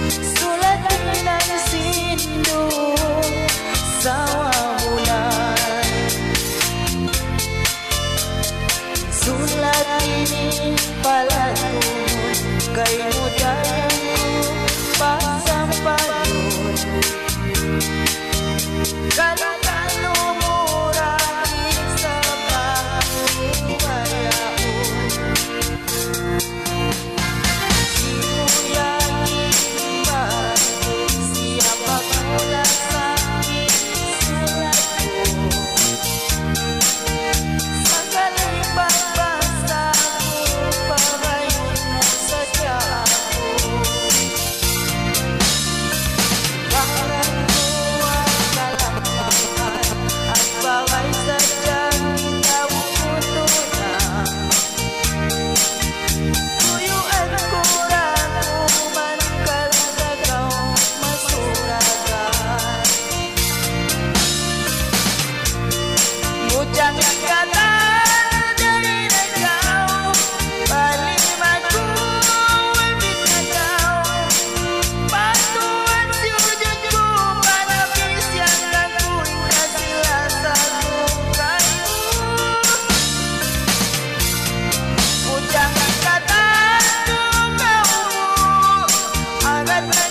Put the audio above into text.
Sulatan sindu sawah bulan, sulat ini palatun kai mudayanku pasang padun. Kalau murah sabah bayaun, dimulai baru siapa pula sakit sulatku. Sekali babasaku parayun saja aku. Barang kuat dalam makan, bagai saja kita butuhnya. Tuyuan kurangku manakal kau masurakan. Bujang kata dari kau, palimaku wabitnya kau. Patuan sujudku manapis yang aku kasih lasaku kayu. Bujang kata kau, agat